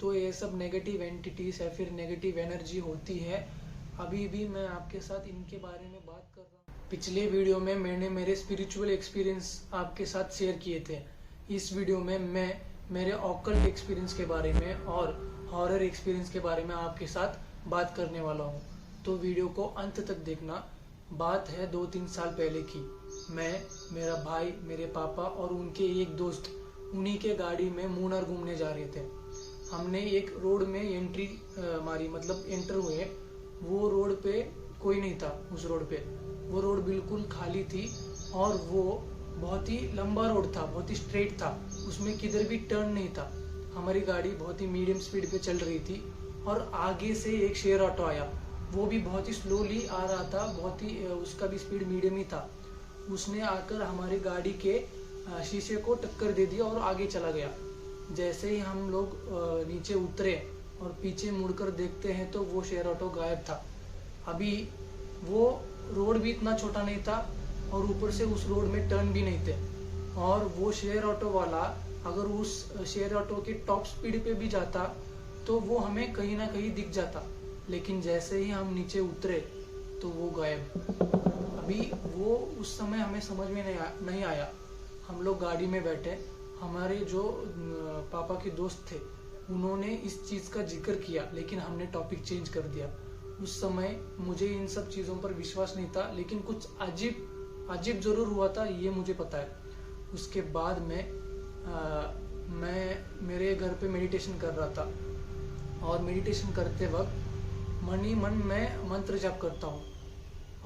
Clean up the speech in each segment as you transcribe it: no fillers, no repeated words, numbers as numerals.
तो ये सब नेगेटिव एंटिटीज या फिर नेगेटिव एनर्जी होती है। अभी भी मैं आपके साथ इनके बारे में बात कर रहा हूँ। पिछले वीडियो में मैंने मेरे स्पिरिचुअल एक्सपीरियंस आपके साथ शेयर किए थे। इस वीडियो में मैं मेरे ऑकल्ट एक्सपीरियंस के बारे में और हॉरर एक्सपीरियंस के बारे में आपके साथ बात करने वाला हूँ, तो वीडियो को अंत तक देखना। बात है 2-3 साल पहले की। मैं, मेरा भाई, मेरे पापा और उनके एक दोस्त उन्हीं के गाड़ी में मूनार घूमने जा रहे थे। हमने एक रोड में एंट्री मारी, मतलब एंटर हुए। वो रोड पे कोई नहीं था। उस रोड पे वो रोड बिल्कुल खाली थी और वो बहुत ही लंबा रोड था, बहुत ही स्ट्रेट था, उसमें किधर भी टर्न नहीं था। हमारी गाड़ी बहुत ही मीडियम स्पीड पे चल रही थी और आगे से एक शेयर ऑटो आया। वो भी बहुत ही स्लोली आ रहा था, बहुत ही उसका भी स्पीड मीडियम ही था। उसने आकर हमारी गाड़ी के शीशे को टक्कर दे दिया और आगे चला गया। जैसे ही हम लोग नीचे उतरे और पीछे मुड़कर देखते हैं तो वो शेयर ऑटो गायब था। अभी वो रोड भी इतना छोटा नहीं था और ऊपर से उस रोड में टर्न भी नहीं थे। और वो शेयर ऑटो वाला अगर उस शेयर ऑटो के टॉप स्पीड पे भी जाता तो वो हमें कहीं ना कहीं दिख जाता, लेकिन जैसे ही हम नीचे उतरे तो वो गायब। अभी वो उस समय हमें समझ में नहीं आया। हम लोग गाड़ी में बैठे, हमारे जो पापा के दोस्त थे उन्होंने इस चीज़ का जिक्र किया, लेकिन हमने टॉपिक चेंज कर दिया। उस समय मुझे इन सब चीज़ों पर विश्वास नहीं था, लेकिन कुछ अजीब ज़रूर हुआ था, ये मुझे पता है। उसके बाद मैं मेरे घर पे मेडिटेशन कर रहा था और मेडिटेशन करते वक्त मन ही मन मैं मंत्र जप करता हूँ।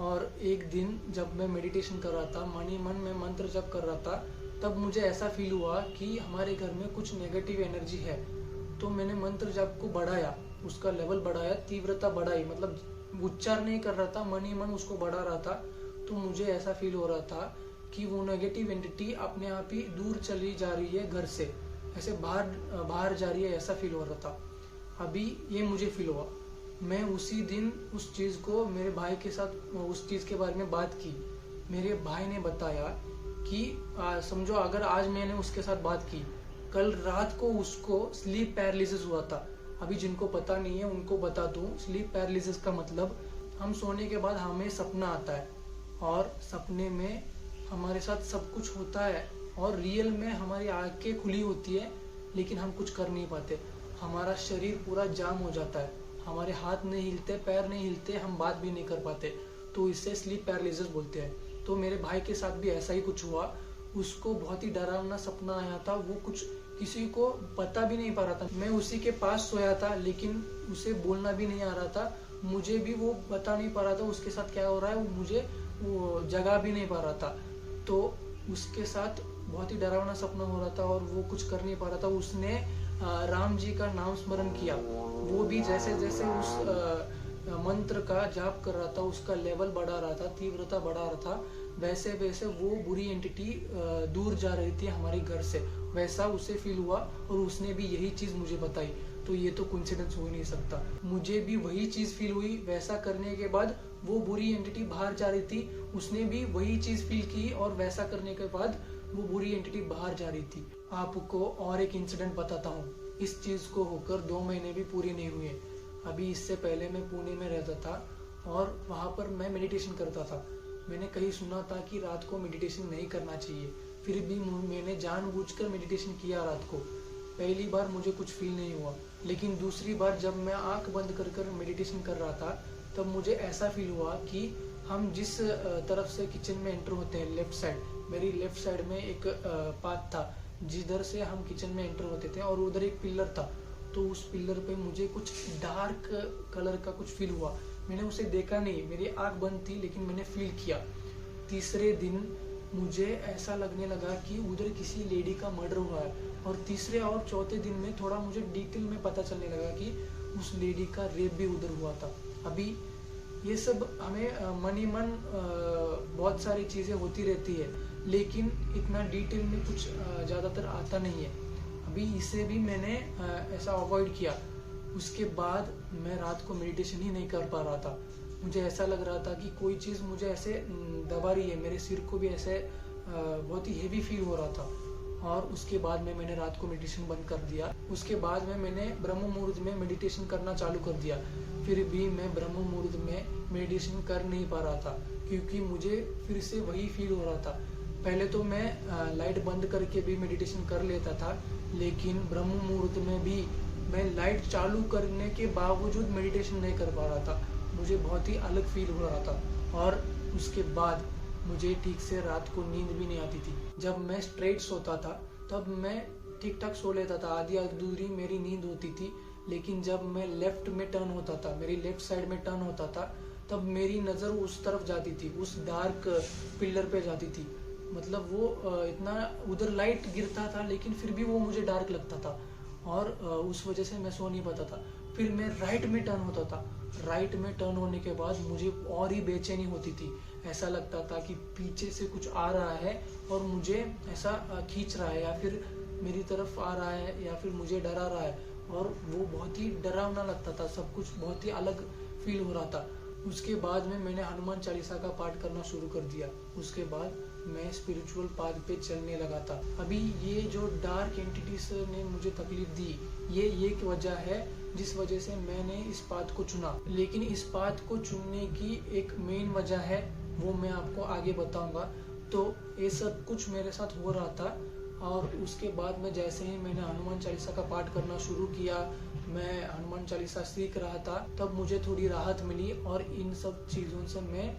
और एक दिन जब मैं मेडिटेशन कर रहा था, मन ही मन में मंत्र जप कर रहा था, तब मुझे ऐसा फील हुआ कि हमारे घर में कुछ नेगेटिव एनर्जी है। तो मैंने मंत्र जप को बढ़ाया, उसका लेवल बढ़ाया, तीव्रता बढ़ाई, मतलब उच्चार नहीं कर रहा था, मन ही मन उसको बढ़ा रहा था। तो मुझे ऐसा फील हो रहा था कि वो नेगेटिव एंटिटी अपने आप ही दूर चली जा रही है घर से, ऐसे बाहर जा रही है, ऐसा फील हो रहा था। अभी ये मुझे फील हुआ। मैं उसी दिन उस चीज़ को मेरे भाई के साथ उस चीज़ के बारे में बात की। मेरे भाई ने बताया कि समझो अगर आज मैंने उसके साथ बात की, कल रात को उसको स्लीप पैरालिसिस हुआ था। अभी जिनको पता नहीं है उनको बता दूं, स्लीप पैरालिसिस का मतलब हम सोने के बाद हमें सपना आता है और सपने में हमारे साथ सब कुछ होता है और रियल में हमारी आंखें खुली होती है, लेकिन हम कुछ कर नहीं पाते। हमारा शरीर पूरा जाम हो जाता है, हमारे हाथ नहीं हिलते, पैर नहीं हिलते, हम बात भी नहीं कर पाते। तो इससे स्लीप पैरालिसिस बोलते हैं। तो मेरे भाई के साथ भी ऐसा ही कुछ हुआ। उसको बहुत ही डरावना सपना आया था। वो कुछ किसी को पता भी नहीं पा रहा था। मैं उसी के पास सोया था, लेकिन उसे बोलना भी नहीं आ रहा था। मुझे भी वो बता नहीं पा रहा था उसके साथ क्या हो रहा है, मुझे वो जगा भी नहीं पा रहा था। तो उसके साथ बहुत ही डरावना सपना हो रहा था और वो कुछ कर नहीं पा रहा था। उसने राम जी का नाम स्मरण किया। वो भी जैसे जैसे उस मंत्र का जाप कर रहा था, उसका लेवल बढ़ा रहा था, तीव्रता बढ़ा रहा था, वैसे वैसे वो बुरी एंटिटी दूर जा रही थी हमारे घर से। वैसा उसे फील हुआ और उसने भी यही चीज़ मुझे बताई। तो ये तो कोइंसिडेंस हो ही नहीं सकता। मुझे भी वही चीज़ फील हुई। वैसा करने के बाद वो बुरी एंटिटी बाहर जा रही थी, उसने भी वही चीज़ फील की और वैसा करने के बाद वो बुरी एंटिटी बाहर जा रही थी। आपको और एक इंसिडेंट बताता हूँ। इस चीज़ को होकर 2 महीने भी पूरे नहीं हुए। अभी इससे पहले मैं पुणे में रहता था और वहाँ पर मैं मेडिटेशन करता था। मैंने कहीं सुना था कि रात को मेडिटेशन नहीं करना चाहिए, फिर भी मैंने जानबूझकर मेडिटेशन किया रात को। पहली बार मुझे कुछ फील नहीं हुआ, लेकिन दूसरी बार जब मैं आंख बंद कर मेडिटेशन कर रहा था, तब मुझे ऐसा फील हुआ कि हम जिस तरफ से किचन में एंटर होते हैं, लेफ्ट साइड, मेरी लेफ्ट साइड में एक पाथ था जिधर से हम किचन में एंटर होते थे, और उधर एक पिलर था। तो उस पिलर पे मुझे कुछ डार्क कलर का कुछ फील हुआ। मैंने उसे देखा नहीं, मेरी आंख बंद थी, लेकिन मैंने फील किया। तीसरे दिन मुझे ऐसा लगने लगा कि उधर किसी लेडी का मर्डर हुआ है, और तीसरे और चौथे दिन में थोड़ा मुझे डिटेल में पता चलने लगा कि उस लेडी का रेप भी उधर हुआ था। अभी ये सब हमें मन ही मन बहुत सारी चीज़ें होती रहती है, लेकिन इतना डिटेल में कुछ ज़्यादातर आता नहीं है। अभी इसे भी मैंने ऐसा अवॉइड किया। उसके बाद मैं रात को मेडिटेशन ही नहीं कर पा रहा था। मुझे ऐसा लग रहा था कि कोई चीज़ मुझे ऐसे दबा रही है, मेरे सिर को भी ऐसे बहुत ही हेवी फील हो रहा था। और उसके बाद में मैंने रात को मेडिटेशन बंद कर दिया। उसके बाद में मैंने ब्रह्म मुहूर्त में मेडिटेशन करना चालू कर दिया। फिर भी मैं ब्रह्म मुहूर्त में मेडिटेशन कर नहीं पा रहा था, क्योंकि मुझे फिर से वही फील हो रहा था। पहले तो मैं लाइट बंद करके भी मेडिटेशन कर लेता था, लेकिन ब्रह्म मुहूर्त में भी मैं लाइट चालू करने के बावजूद मेडिटेशन नहीं कर पा रहा था। मुझे बहुत ही अलग फील हो रहा था। और उसके बाद मुझे ठीक से रात को नींद भी नहीं आती थी। जब मैं स्ट्रेट सोता था तब मैं ठीक ठाक सो लेता था, आधी अधूरी मेरी नींद होती थी। लेकिन जब मैं लेफ्ट में टर्न होता था, मेरी लेफ्ट साइड में टर्न होता था, तब मेरी नज़र उस तरफ जाती थी, उस डार्क पिलर पे जाती थी। मतलब वो इतना उधर लाइट गिरता था, लेकिन फिर भी वो मुझे डार्क लगता था और उस वजह से मैं सो नहीं पाता था। फिर मैं राइट में टर्न होता था। राइट में टर्न होने के बाद मुझे और ही बेचैनी होती थी। ऐसा लगता था कि पीछे से कुछ आ रहा है और मुझे ऐसा खींच रहा है, या फिर मेरी तरफ आ रहा है, या फिर मुझे डरा रहा है। और वो बहुत ही डरावना लगता था, सब कुछ बहुत ही अलग फील हो रहा था। उसके बाद में मैंने हनुमान चालीसा का पाठ करना शुरू कर दिया। उसके बाद मैं स्पिरिचुअल पाथ पे चलने लगा था। अभी ये जो डार्क एंटिटीज ने मुझे तकलीफ दी, ये एक वजह है जिस वजह से मैंने इस पाथ को चुना। लेकिन इस पाथ को चुनने की एक मेन वजह है, वो मैं आपको आगे बताऊंगा। तो ये सब कुछ मेरे साथ हो रहा था, और उसके बाद में जैसे ही मैंने हनुमान चालीसा का पाठ करना शुरू किया, मैं हनुमान चालीसा सीख रहा था, तब मुझे थोड़ी राहत मिली और इन सब चीज़ों से मैं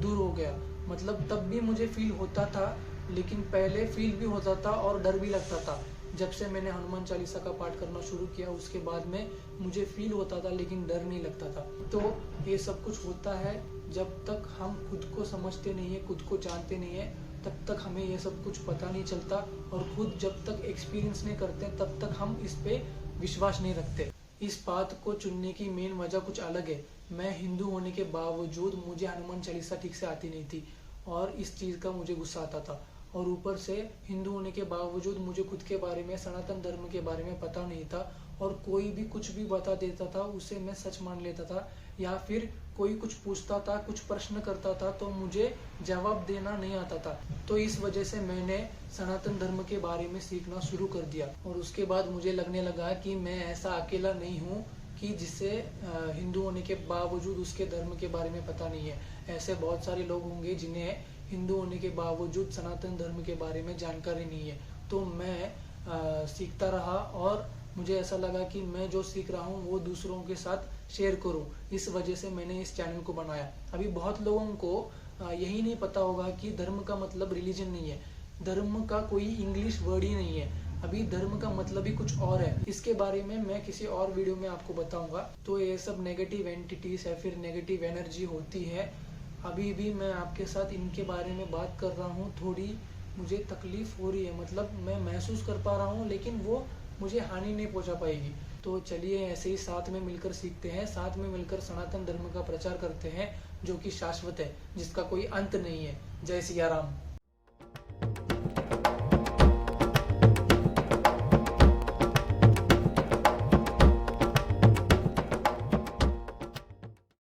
दूर हो गया। मतलब तब भी मुझे फील होता था, लेकिन पहले फील भी होता था और डर भी लगता था। जब से मैंने हनुमान चालीसा का पाठ करना शुरू किया, उसके बाद में मुझे फील होता था, लेकिन डर नहीं लगता था। तो ये सब कुछ होता है, जब तक हम खुद को समझते नहीं है, खुद को जानते नहीं है, तब तक हमें ये सब कुछ पता नहीं चलता। और खुद जब तक एक्सपीरियंस नहीं करते, तब तक हम इस पे विश्वास नहीं रखते। इस पाथ को चुनने की मेन वजह कुछ अलग है। मैं हिंदू होने के बावजूद मुझे हनुमान चालीसा ठीक से आती नहीं थी, और इस चीज़ का मुझे गुस्सा आता था। और ऊपर से हिंदू होने के बावजूद मुझे खुद के बारे में, सनातन धर्म के बारे में पता नहीं था, और कोई भी कुछ भी बता देता था उसे मैं सच मान लेता था। या फिर कोई कुछ पूछता था, कुछ प्रश्न करता था, तो मुझे जवाब देना नहीं आता था। तो इस वजह से मैंने सनातन धर्म के बारे में सीखना शुरू कर दिया। और उसके बाद मुझे लगने लगा कि मैं ऐसा अकेला नहीं हूँ कि जिसे हिंदू होने के बावजूद उसके धर्म के बारे में पता नहीं है। ऐसे बहुत सारे लोग होंगे जिन्हें हिंदू होने के बावजूद सनातन धर्म के बारे में जानकारी नहीं है। तो मैं सीखता रहा, और मुझे ऐसा लगा कि मैं जो सीख रहा हूँ वो दूसरों के साथ शेयर करूँ। इस वजह से मैंने इस चैनल को बनाया। अभी बहुत लोगों को यही नहीं पता होगा कि धर्म का मतलब रिलीजन नहीं है, धर्म का कोई इंग्लिश वर्ड ही नहीं है। अभी धर्म का मतलब ही कुछ और है। इसके बारे में मैं किसी और वीडियो में आपको बताऊंगा। तो ये सब नेगेटिव एंटिटीज है, फिर नेगेटिव एनर्जी होती है। अभी भी मैं आपके साथ इनके बारे में बात कर रहा हूँ, थोड़ी मुझे तकलीफ हो रही है, मतलब मैं महसूस कर पा रहा हूँ, लेकिन वो मुझे हानि नहीं पहुँचा पाएगी। तो चलिए ऐसे ही साथ में मिलकर सीखते हैं, साथ में मिलकर सनातन धर्म का प्रचार करते हैं, जो कि शाश्वत है, जिसका कोई अंत नहीं है। जय सिया राम।